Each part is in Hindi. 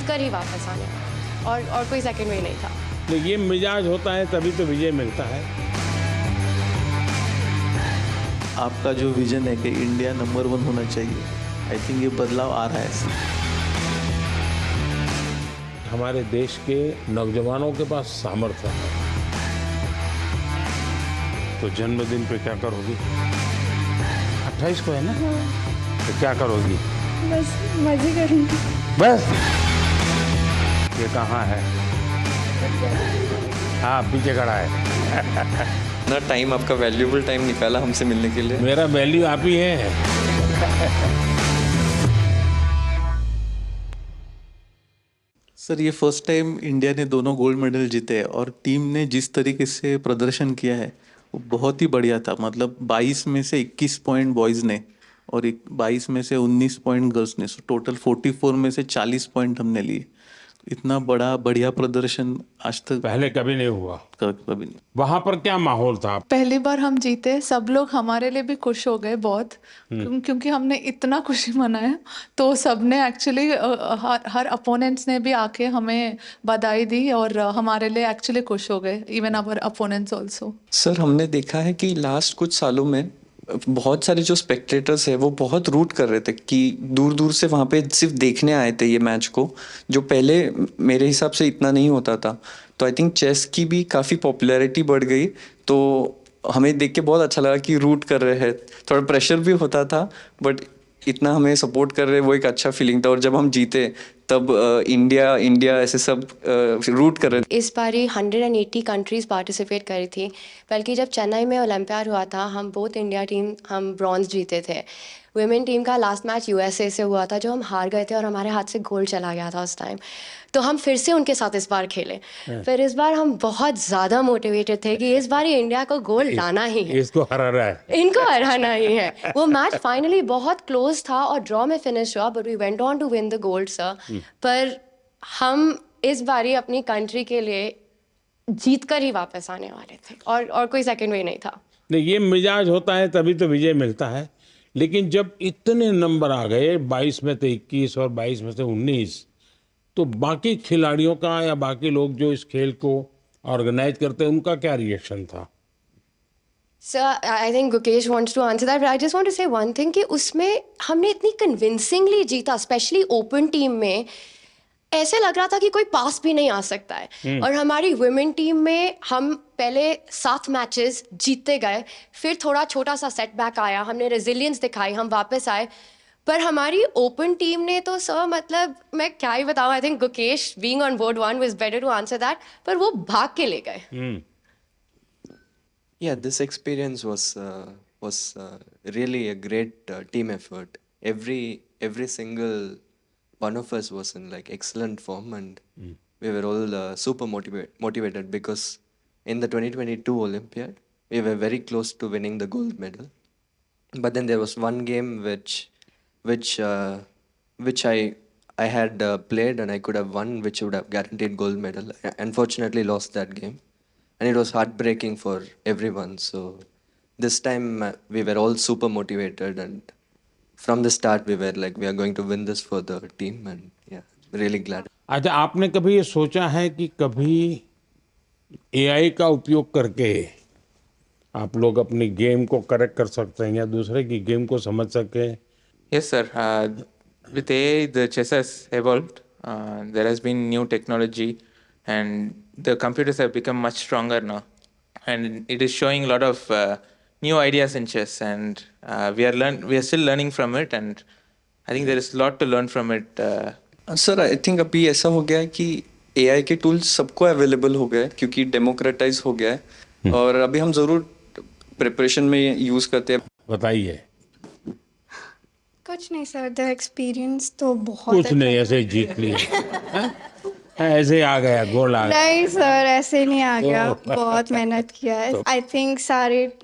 कर ही वापस आने और कोई सेकंड वे नहीं था। तो ये मिजाज होता है तभी तो विजय मिलता है। आपका जो विजन है कि इंडिया नंबर 1 होना चाहिए, आई थिंक ये बदलाव आ रहा है। हमारे देश के नौजवानों के पास सामर्थ्य है। तो जन्मदिन पे क्या करोगी? 28 को है ना? तो क्या करोगी? बस मजे करूँगी। बस ये कहाँ है? हाँ, पीछे खड़ा है। ना टाइम, आपका वैल्यूबल टाइम निकाला हमसे मिलने के लिए। मेरा वैल्यू आप ही है। सर, ये फर्स्ट टाइम इंडिया ने दोनों गोल्ड मेडल जीते हैं और टीम ने जिस तरीके से प्रदर्शन किया है वो बहुत ही बढ़िया था। मतलब 22 में से 21 पॉइंट बॉयज़ ने और 22 में से 19 पॉइंट गर्ल्स ने, टोटल 44 में से 40 पॉइंट हमने लिए। इतना बढ़िया प्रदर्शन आज तक पहले कभी नहीं हुआ। कभी नहीं। वहां पर क्या माहौल था? पहली बार हम जीते, सब लोग हमारे लिए भी खुश हो गए बहुत, क्योंकि हमने इतना खुशी मनाया। तो सबने एक्चुअली हर अपोनेंट्स ने भी आके हमें बधाई दी और हमारे लिए एक्चुअली खुश हो गए, even our opponents also. Sir, हमने देखा है कि लास्ट कुछ सालों में बहुत सारे जो स्पेक्टेटर्स है वो बहुत रूट कर रहे थे कि दूर दूर से वहाँ पे सिर्फ देखने आए थे ये मैच को, जो पहले मेरे हिसाब से इतना नहीं होता था। तो आई थिंक चेस की भी काफ़ी पॉपुलैरिटी बढ़ गई, तो हमें देख के बहुत अच्छा लगा कि रूट कर रहे हैं। थोड़ा प्रेशर भी होता था, बट इतना हमें सपोर्ट कर रहे, वो एक अच्छा फीलिंग था। और जब हम जीते तब इंडिया ऐसे सब रूट कर रहे थे। इस बारी 180 कंट्रीज़ पार्टिसिपेट करी थी, बल्कि जब चेन्नई में ओलंपियाड हुआ था हम बोथ इंडिया टीम हम ब्रॉन्ज जीते थे। वुमेन टीम का लास्ट मैच यूएसए से हुआ था जो हम हार गए थे और हमारे हाथ से गोल्ड चला गया था उस टाइम। तो हम फिर से उनके साथ इस बार खेले। फिर इस बार हम बहुत ज़्यादा मोटिवेटेड थे कि इस बार इंडिया को गोल्ड लाना ही है, इसको हराना है, इनको हराना ही है। वो मैच फाइनली बहुत क्लोज था और ड्रॉ में फिनिश हुआ, but we went on to win the gold sir. पर हम इस बारी अपनी कंट्री के लिए जीत कर ही वापस आने वाले थे और कोई सेकंड वे नहीं था। नहीं, ये मिजाज होता है तभी तो विजय मिलता है। लेकिन जब इतने नंबर आ गए, 22 में से 21 और 22 में से 19, तो बाकी खिलाड़ियों का या बाकी लोग जो इस खेल को ऑर्गेनाइज करते हैं उनका क्या रिएक्शन था? Sir, I think Gukesh wants to answer that, but I just want to say one thing कि उसमें हमने इतनी कन्विंसिंगली जीता, स्पेशली ओपन टीम में ऐसे लग रहा था कि कोई पास भी नहीं आ सकता है। और हमारी वुमेन टीम में हम पहले 7 मैचेस जीतते गए, फिर थोड़ा छोटा सा सेटबैक आया, हमने रेजिलियंस दिखाई, हम वापस आए। पर हमारी ओपन टीम ने तो सर, मतलब मैं क्या ही बताऊं, I think Gukesh being on board 1 was better to answer that, पर वो भाग के ले गए। Yeah, this experience was really a great team effort. Every single one of us was in like excellent form, and we were all super motivated because in the 2022 Olympiad we were very close to winning the gold medal. But then there was one game which I had played and I could have won, which would have guaranteed gold medal. I unfortunately lost that game, and it was heartbreaking for everyone. So this time we were all super motivated, and from the start we were like, we are going to win this for the team, and yeah, really glad. अच्छा, आपने कभी ये सोचा है कि कभी एआई का उपयोग करके आप लोग अपनी गेम को करेक्ट कर सकते हैं या दूसरे की गेम को समझ सके? Yes, sir. With AI, the chess has evolved. There has been new technology, and the computers have become much stronger now. And it is showing a lot of new ideas in chess, and we are still learning from it. And I think there is a lot to learn from it. Sir, I think अभी ऐसा हो गया है कि एआई के टूल्स सबको अवेलेबल हो गए क्योंकि डेमोक्रेटाइज हो गया है, और अभी हम ज़रूर प्रिपरेशन में यूज़ करते हैं। बताइए। कुछ नहीं सर, द एक्सपीरियंस तो बहुत कुछ नहीं, ऐसे ही जीत लिए। ऐसे ही आ गया, गोल आ गया। नहीं सर, ऐसे नहीं आ गया, बहुत मेहनत किया है। आई थिंक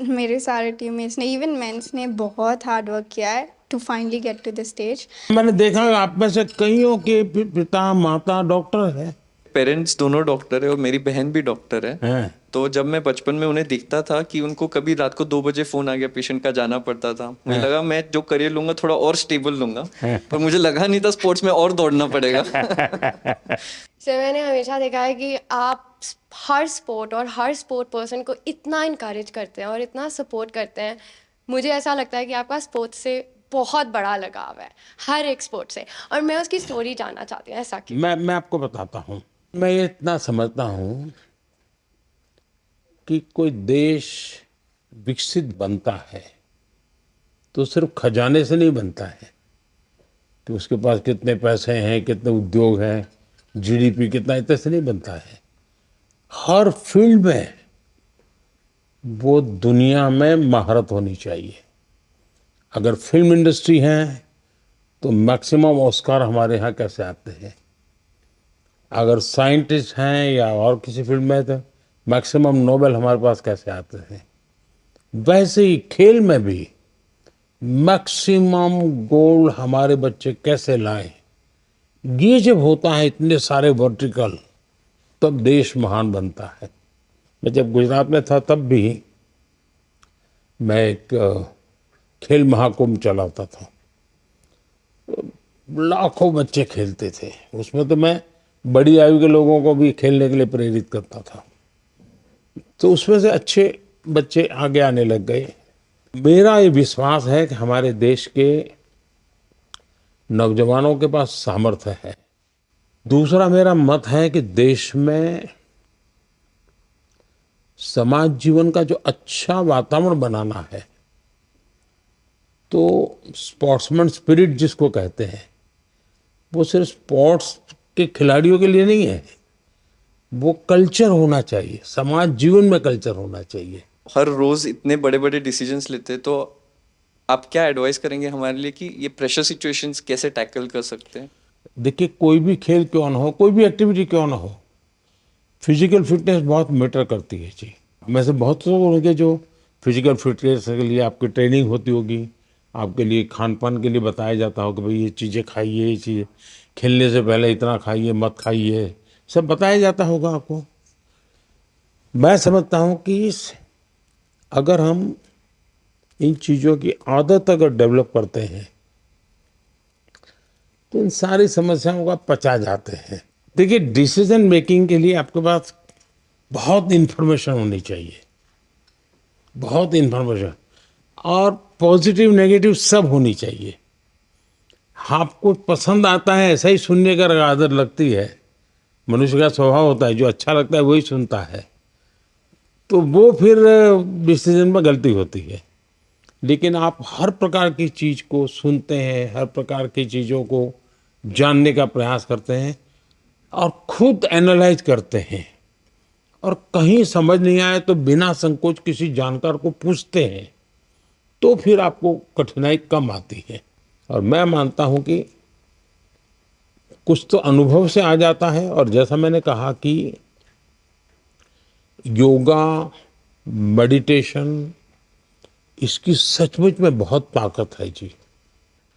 मेरे सारे टीममेट्स ने, इवन मेंस ने बहुत हार्ड वर्क किया है to finally get to the stage. मैंने देखा आप में से कईयों के पिता माता डॉक्टर है। पेरेंट्स दोनों डॉक्टर है और मेरी बहन भी डॉक्टर है। हैं? तो जब मैं बचपन में उन्हें दिखता था कि उनको कभी रात को 2 बजे फोन आ गया पेशेंट का, जाना पड़ता था, मुझे लगा मैं जो करियर लूंगा थोड़ा और स्टेबल लूंगा, पर मुझे लगा नहीं था स्पोर्ट्स में और दौड़ना पड़ेगा। सर मैंने हमेशा देखा है कि आप हर स्पोर्ट और हर स्पोर्ट पर्सन को इतना इनकरेज करते हैं और इतना सपोर्ट करते हैं। मुझे ऐसा लगता है कि आपका स्पोर्ट्स से बहुत बड़ा लगाव है, हर एक स्पोर्ट से, और मैं उसकी स्टोरी जानना चाहती हूँ ऐसा क्यों। मैं आपको बताता हूँ। मैं ये इतना समझता हूँ कि कोई देश विकसित बनता है तो सिर्फ खजाने से नहीं बनता है कि उसके पास कितने पैसे हैं, कितने उद्योग हैं, जीडीपी कितना, इतने से नहीं बनता है। हर फील्ड में वो दुनिया में महारत होनी चाहिए। अगर फिल्म इंडस्ट्री है तो मैक्सिमम ऑस्कार हमारे यहाँ कैसे आते हैं। अगर साइंटिस्ट हैं या और किसी फील्ड में तो मैक्सिमम नोबेल हमारे पास कैसे आते हैं। वैसे ही खेल में भी मैक्सिमम गोल्ड हमारे बच्चे कैसे लाएं। ये जब होता है इतने सारे वर्टिकल, तब देश महान बनता है। मैं जब गुजरात में था तब भी मैं एक खेल महाकुंभ चलाता था। लाखों बच्चे खेलते थे उसमें, तो मैं बड़ी आयु के लोगों को भी खेलने के लिए प्रेरित करता था। तो उसमें से अच्छे बच्चे आगे आने लग गए। मेरा ये विश्वास है कि हमारे देश के नौजवानों के पास सामर्थ्य है। दूसरा मेरा मत है कि देश में समाज जीवन का जो अच्छा वातावरण बनाना है, तो स्पोर्ट्समैन स्पिरिट जिसको कहते हैं, वो सिर्फ स्पोर्ट्स के खिलाड़ियों के लिए नहीं है, वो कल्चर होना चाहिए, समाज जीवन में कल्चर होना चाहिए। हर रोज इतने बड़े बड़े डिसीजंस लेते हैं, तो आप क्या एडवाइस करेंगे हमारे लिए कि ये प्रेशर सिचुएशंस कैसे टैकल कर सकते हैं? देखिए, कोई भी खेल क्यों ना हो, कोई भी एक्टिविटी क्यों ना हो, फिजिकल फिटनेस बहुत मैटर करती है जी। में से बहुत लोग होंगे जो फिजिकल फिटनेस के लिए आपकी ट्रेनिंग होती होगी, आपके लिए खान पान के लिए बताया जाता होगा, भाई ये चीज़ें खाइए, ये चीज़ें खेलने से पहले इतना खाइए, मत खाइए, सब बताया जाता होगा आपको। मैं समझता हूँ कि अगर हम इन चीज़ों की आदत अगर डेवलप करते हैं तो इन सारी समस्याओं का पचा जाते हैं। देखिए, डिसीजन मेकिंग के लिए आपके पास बहुत इन्फॉर्मेशन होनी चाहिए, बहुत इन्फॉर्मेशन, और पॉजिटिव नेगेटिव सब होनी चाहिए। आपको पसंद आता है ऐसा ही सुनने का आदत लगती है, मनुष्य का स्वभाव होता है, जो अच्छा लगता है वही सुनता है, तो वो फिर डिसीजन में गलती होती है। लेकिन आप हर प्रकार की चीज़ को सुनते हैं, हर प्रकार की चीज़ों को जानने का प्रयास करते हैं और खुद एनालाइज करते हैं, और कहीं समझ नहीं आए तो बिना संकोच किसी जानकार को पूछते हैं, तो फिर आपको कठिनाई कम आती है। और मैं मानता हूँ कि कुछ तो अनुभव से आ जाता है, और जैसा मैंने कहा कि योगा, मेडिटेशन, इसकी सचमुच में बहुत ताकत है जी।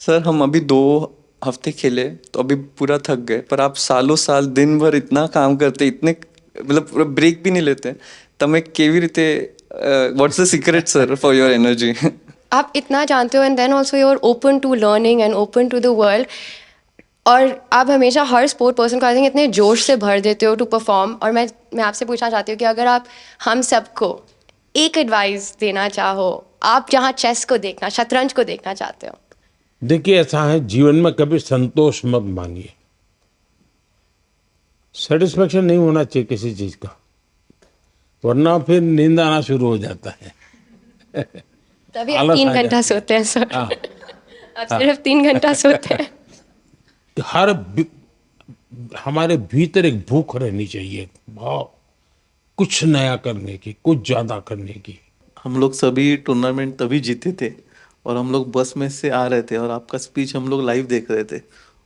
सर, हम अभी 2 हफ्ते खेले तो अभी पूरा थक गए, पर आप सालों साल दिन भर इतना काम करते, इतने मतलब ब्रेक भी नहीं लेते, तमें केवी रीते what's the secret sir for your energy? आप इतना जानते हो, and then also you are open to learning and open to the world, और आप हमेशा हर स्पोर्ट पर्सन को आई थिंक इतने जोश से भर देते हो टू परफॉर्म। और मैं आपसे पूछना चाहती हूँ कि अगर आप हम सबको एक एडवाइस देना चाहो, आप जहाँ चेस को देखना, शतरंज को देखना चाहते हो। देखिए, ऐसा है, जीवन में कभी संतोष मत मांगिए। सेटिस्फेक्शन नहीं होना चाहिए किसी चीज का, वरना फिर नींद आना शुरू हो जाता है। तभी आप आलस 3 आ घंटा जाता सोते हैं सर। हाँ। आप सिर्फ 3 घंटा सोते हैं। हमारे भीतर एक भूख रहनी चाहिए, भाव, कुछ नया करने की, कुछ ज्यादा करने की। हम लोग सभी टूर्नामेंट तभी जीते थे, और हम लोग बस में से आ रहे थे और आपका स्पीच हम लोग लाइव देख रहे थे,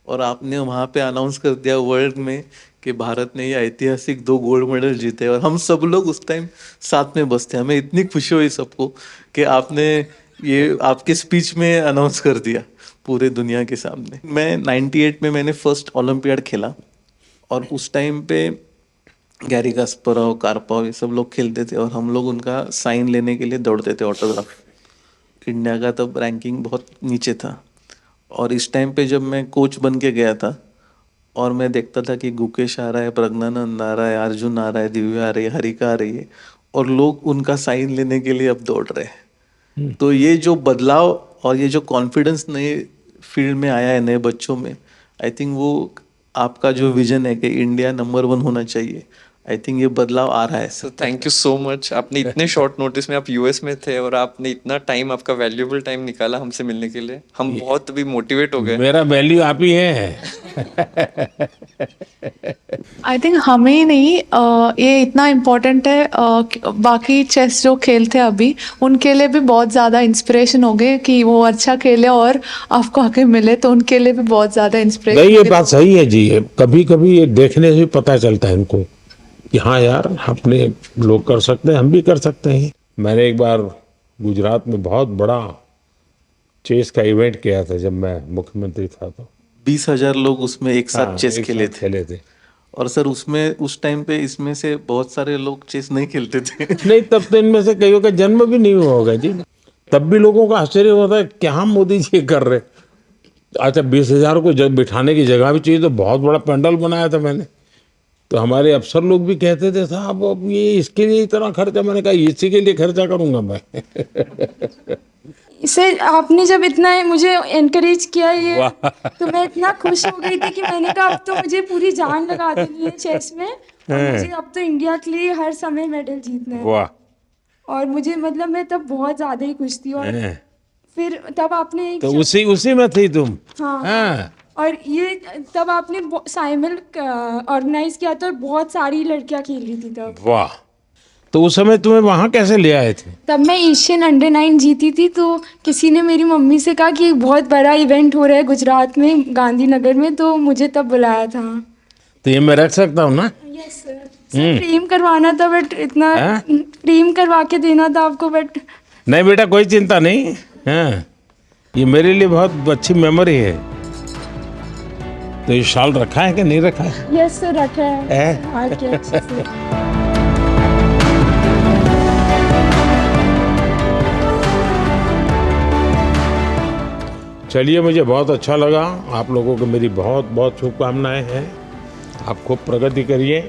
और आपने वहाँ पे अनाउंस कर दिया वर्ल्ड में कि भारत ने ये ऐतिहासिक 2 गोल्ड मेडल जीते, और हम सब लोग उस टाइम साथ में बस थे। हमें इतनी खुशी हुई सबको कि आपने ये आपके स्पीच में अनाउंस कर दिया पूरे दुनिया के सामने। मैं 98 में मैंने फर्स्ट ओलंपियाड खेला, और उस टाइम पे गैरी कास्परोव, कार्पोव ये सब लोग खेलते थे और हम लोग उनका साइन लेने के लिए दौड़ते थे, ऑटोग्राफ। इंडिया का तब रैंकिंग बहुत नीचे था और इस टाइम पे जब मैं कोच बन के गया था और मैं देखता था कि गुकेश आ रहा है, प्रज्ञानंद आ रहा है, अर्जुन आ रहा है, दिव्या आ रही है, हरिका आ रही है और लोग उनका साइन लेने के लिए अब दौड़ रहे हैं। तो ये जो बदलाव और ये जो कॉन्फिडेंस नए फील्ड में आया है नए बच्चों में, आई थिंक वो आपका जो विजन है कि इंडिया नंबर 1 होना चाहिए, आई थिंक ये बदलाव आ रहा है। Sir thank you so much. आपने इतने शॉर्ट नोटिस में, आप यूएस में थे और आपने इतना टाइम, आपका वैल्यूएबल टाइम निकाला हमसे मिलने के लिए। हम बहुत अभी मोटिवेट हो गए। मेरा वैल्यू आप ही है। आई थिंक हमें ही नहीं, ये इतना इम्पोर्टेंट है, बाकी चेस जो खेलते हैं अभी उनके लिए भी बहुत ज़्यादा इंस्पिरेशन हो गए कि वो अच्छा खेले और आपको आके मिले, तो उनके लिए भी बहुत ज़्यादा इंस्पिरेशन। नहीं, ये बात सही है जी। कभी कभी ये देखने से पता चलता है इनको कि हाँ यार, अपने लोग कर सकते हैं, हम भी कर सकते हैं। मैंने एक बार गुजरात में बहुत बड़ा चेस का इवेंट किया था जब मैं मुख्यमंत्री था, तो 20,000 लोग उसमें एक साथ हाँ, चेस एक खेले साथ थे। खेले थे। और सर उसमें उस टाइम पे इसमें से बहुत सारे लोग चेस नहीं खेलते थे। नहीं, तब तो इनमें से कईयों का जन्म भी नहीं हुआ होगा जी। तब भी लोगों का आश्चर्य होता है क्या मोदी जी कर रहे। अच्छा, 20,000 को जब बिठाने की जगह भी चाहिए, तो बहुत बड़ा पंडाल बनाया था मैंने। तो हमारे अफसर लोग भी कहते थे साहब अब ये इसके लिए इतना खर्चा। मैंने कहा इसी के लिए खर्चा करूंगा मैं। सर आपने जब इतना मुझे एनकरेज किया ये, तो मैं इतना खुश हो गई थी कि मैंने कहा अब तो मुझे पूरी जान लगा देनी है चेस में और मुझे अब तो इंडिया के लिए हर समय मेडल जीतना है। वाह। और मुझे मतलब मैं तब बहुत ज़्यादा ही खुश थी। और फिर तब आपने एक तो उसी में थी तुम। हाँ, हाँ। और ये तब आपने साइमल ऑर्गेनाइज किया था और बहुत सारी लड़कियां खेल रही थी तब। वाह। तो उस समय तुम्हें वहां कैसे ले आए थे? तब मैं एशियन अंडर 9 जीती थी, तो किसी ने मेरी मम्मी से कहा कि एक बहुत बड़ा इवेंट हो रहा है गुजरात में, गांधीनगर में, तो मुझे तब बुलाया था। तो ये मैं रख सकता हूँ ना? Yes sir. फ्रेम करवाना था, बट इतना फ्रेम करवा के देना था आपको, बट नहीं बेटा, कोई चिंता नहीं। हाँ, ये मेरे लिए बहुत अच्छी मेमोरी है। तो ये शॉल रखा है कि नहीं रखा है? यस सर, रखा है। हाँ, क्या अच्छे से। चलिए, मुझे बहुत अच्छा लगा। आप लोगों को मेरी बहुत बहुत शुभकामनाएं हैं। आप खूब प्रगति करिए।